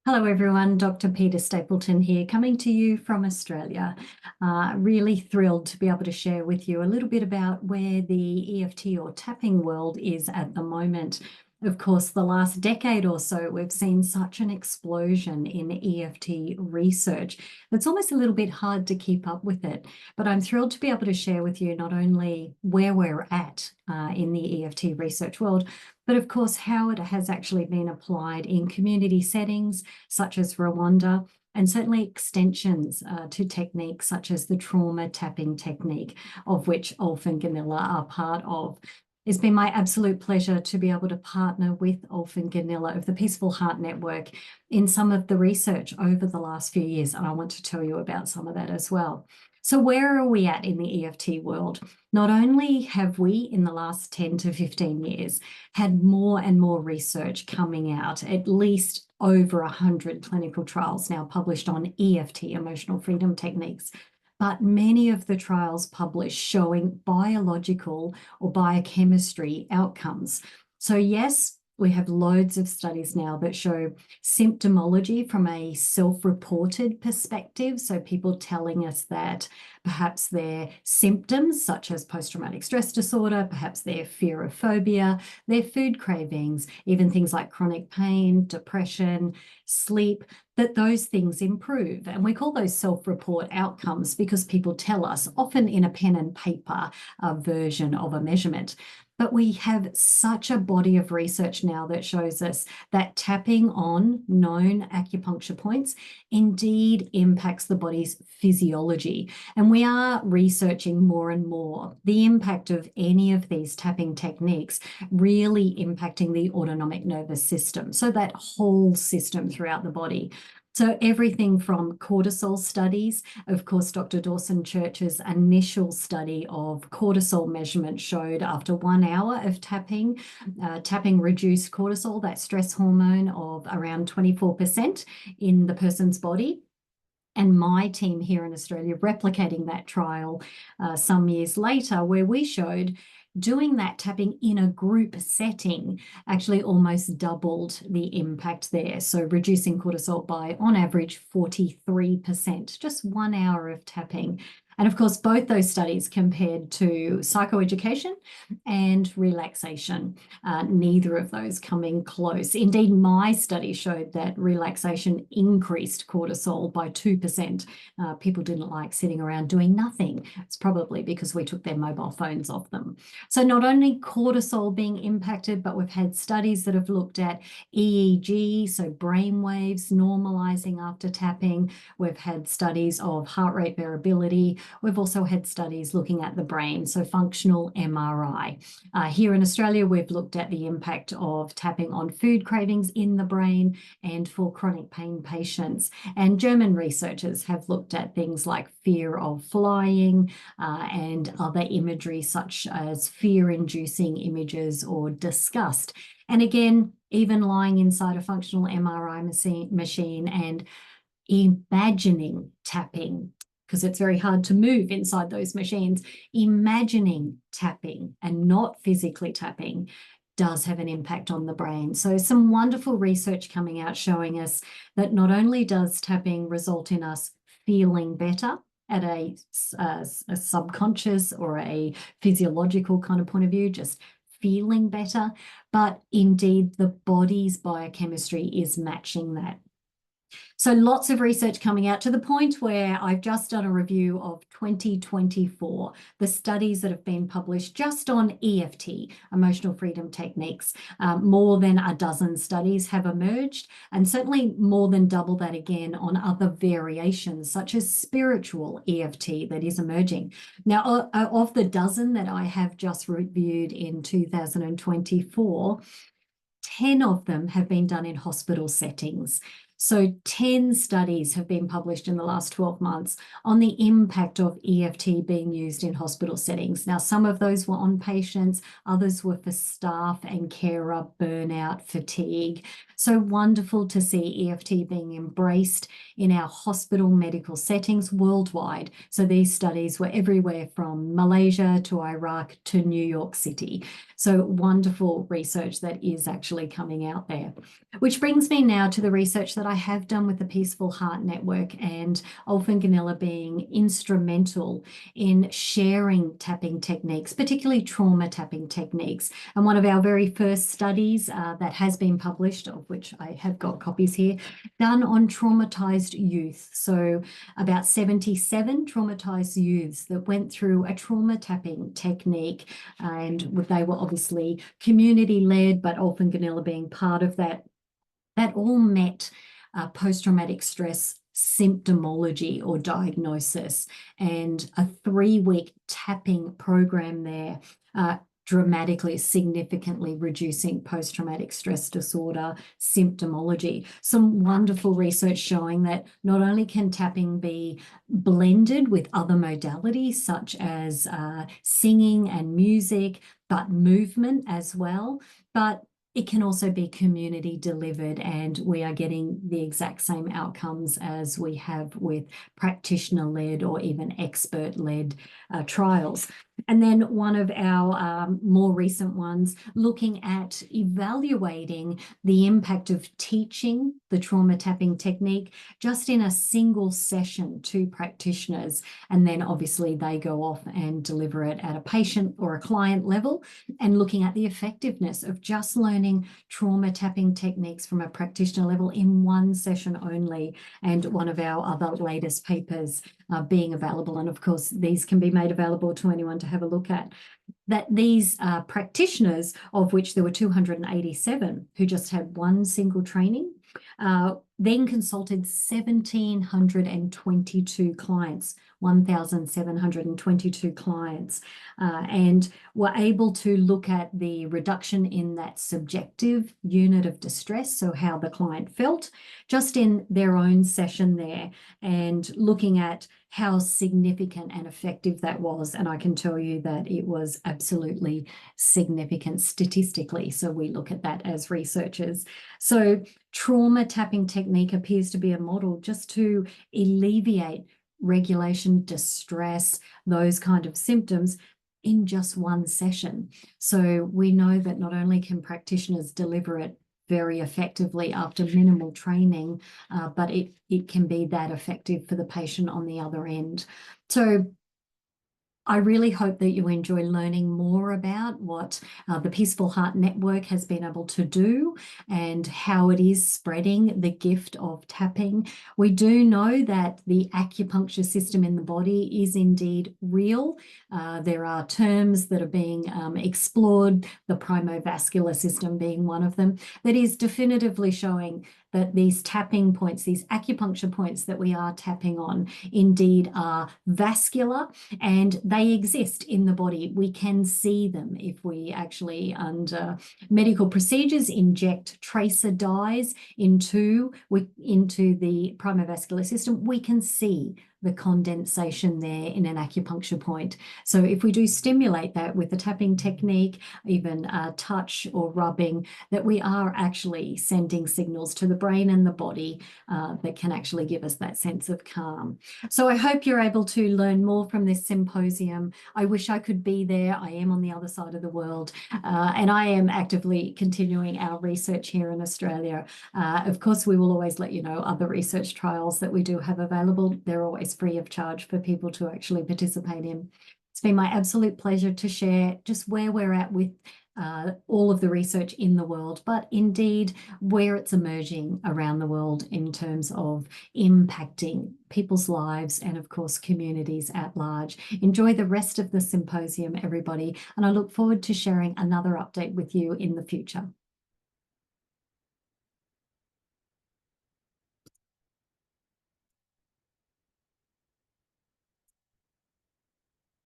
Hello everyone, Dr. Peta Stapleton here, coming to you from Australia. Really thrilled to be able to share with you a little bit about where the EFT or tapping world is at the moment. Of course, the last decade or so, we've seen such an explosion in EFT research. It's almost a little bit hard to keep up with it, but I'm thrilled to be able to share with you not only where we're at in the EFT research world, but of course, how it has actually been applied in community settings such as Rwanda, and certainly extensions to techniques such as the trauma tapping technique, of which Ulf and Gunilla are part of. It's been my absolute pleasure to be able to partner with Ulf and Gunilla of the Peaceful Heart Network in some of the research over the last few years, and I want to tell you about some of that as well. So where are we at in the EFT world? Not only have we, in the last 10 to 15 years, had more and more research coming out, at least over 100 clinical trials now published on EFT, emotional freedom techniques, but many of the trials published showing biological or biochemistry outcomes. So yes, we have loads of studies now that show symptomology from a self-reported perspective. So people telling us that perhaps their symptoms, such as post-traumatic stress disorder, perhaps their fear of phobia, their food cravings, even things like chronic pain, depression, sleep, that those things improve. And we call those self-report outcomes because people tell us, often in a pen and paper version of a measurement. But we have such a body of research now that shows us that tapping on known acupuncture points indeed impacts the body's physiology. And we are researching more and more the impact of any of these tapping techniques really impacting the autonomic nervous system. So that whole system throughout the body. So everything from cortisol studies, of course, Dr. Dawson Church's initial study of cortisol measurement showed after 1 hour of tapping, tapping reduced cortisol, that stress hormone, of around 24% in the person's body. And my team here in Australia replicating that trial some years later, where we showed doing that tapping in a group setting actually almost doubled the impact there. So reducing cortisol by, on average, 43%, just 1 hour of tapping. And of course, both those studies compared to psychoeducation and relaxation, neither of those coming close. Indeed, my study showed that relaxation increased cortisol by 2%. People didn't like sitting around doing nothing. It's probably because we took their mobile phones off them. So not only cortisol being impacted, but we've had studies that have looked at EEG, so brain waves normalizing after tapping. We've had studies of heart rate variability. We've also had studies looking at the brain, so functional MRI. Here in Australia, we've looked at the impact of tapping on food cravings in the brain and for chronic pain patients. And German researchers have looked at things like fear of flying and other imagery such as fear-inducing images or disgust. And again, even lying inside a functional MRI machine and imagining tapping, because it's very hard to move inside those machines, imagining tapping and not physically tapping does have an impact on the brain. So some wonderful research coming out showing us that not only does tapping result in us feeling better at a subconscious or a physiological kind of point of view, just feeling better, but indeed the body's biochemistry is matching that. So lots of research coming out to the point where I've just done a review of 2024, the studies that have been published just on EFT, emotional freedom techniques. More than a dozen studies have emerged, and certainly more than double that again on other variations, such as spiritual EFT that is emerging. Now, of the dozen that I have just reviewed in 2024, 10 of them have been done in hospital settings. So 10 studies have been published in the last 12 months on the impact of EFT being used in hospital settings. Now, some of those were on patients, others were for staff and carer burnout, fatigue. So wonderful to see EFT being embraced in our hospital medical settings worldwide. So these studies were everywhere from Malaysia to Iraq to New York City. So wonderful research that is actually coming out there. Which brings me now to the research that I I have done with the Peaceful Heart Network, and Ulf and Gunilla being instrumental in sharing tapping techniques, particularly trauma tapping techniques. And one of our very first studies that has been published, of which I have got copies here, done on traumatized youth. So about 77 traumatized youths that went through a trauma tapping technique, and they were obviously community-led, but Ulf and Gunilla being part of that, that all met post-traumatic stress symptomology or diagnosis, and a 3-week tapping program there, dramatically, significantly reducing post-traumatic stress disorder symptomology. Some wonderful research showing that not only can tapping be blended with other modalities such as singing and music, but movement as well, but it can also be community delivered, and we are getting the exact same outcomes as we have with practitioner-led or even expert-led trials. And then one of our more recent ones, looking at evaluating the impact of teaching the trauma tapping technique just in a single session to practitioners. And then obviously they go off and deliver it at a patient or a client level, and looking at the effectiveness of just learning trauma tapping techniques from a practitioner level in one session only. And one of our other latest papers being available, and of course these can be made available to anyone to have a look at, that these practitioners, of which there were 287 who just had one single training, then consulted 1,722 clients, 1,722 clients, and were able to look at the reduction in that subjective unit of distress, so how the client felt, just in their own session there, and looking at how significant and effective that was. And I can tell you that it was absolutely significant statistically. So we look at that as researchers. So trauma tapping technique appears to be a model just to alleviate regulation, distress, those kind of symptoms in just one session. So we know that not only can practitioners deliver it very effectively after minimal training, but it can be that effective for the patient on the other end. So I really hope that you enjoy learning more about what the Peaceful Heart Network has been able to do and how it is spreading the gift of tapping. We do know that the acupuncture system in the body is indeed real. There are terms that are being explored, the primovascular system being one of them, that is definitively showing that these tapping points, these acupuncture points that we are tapping on, indeed are vascular, and they exist in the body. We can see them if we actually, under medical procedures, inject tracer dyes into the primovascular system. We can see the condensation there in an acupuncture point. So if we do stimulate that with a tapping technique, even touch or rubbing, that we are actually sending signals to the brain and the body that can actually give us that sense of calm. So I hope you're able to learn more from this symposium. I wish I could be there. I am on the other side of the world, and I am actively continuing our research here in Australia. Of course, we will always let you know other research trials that we do have available. They're always free of charge for people to actually participate in. It's been my absolute pleasure to share just where we're at with all of the research in the world, but indeed where it's emerging around the world in terms of impacting people's lives and, of course, communities at large. Enjoy the rest of the symposium, everybody, and I look forward to sharing another update with you in the future.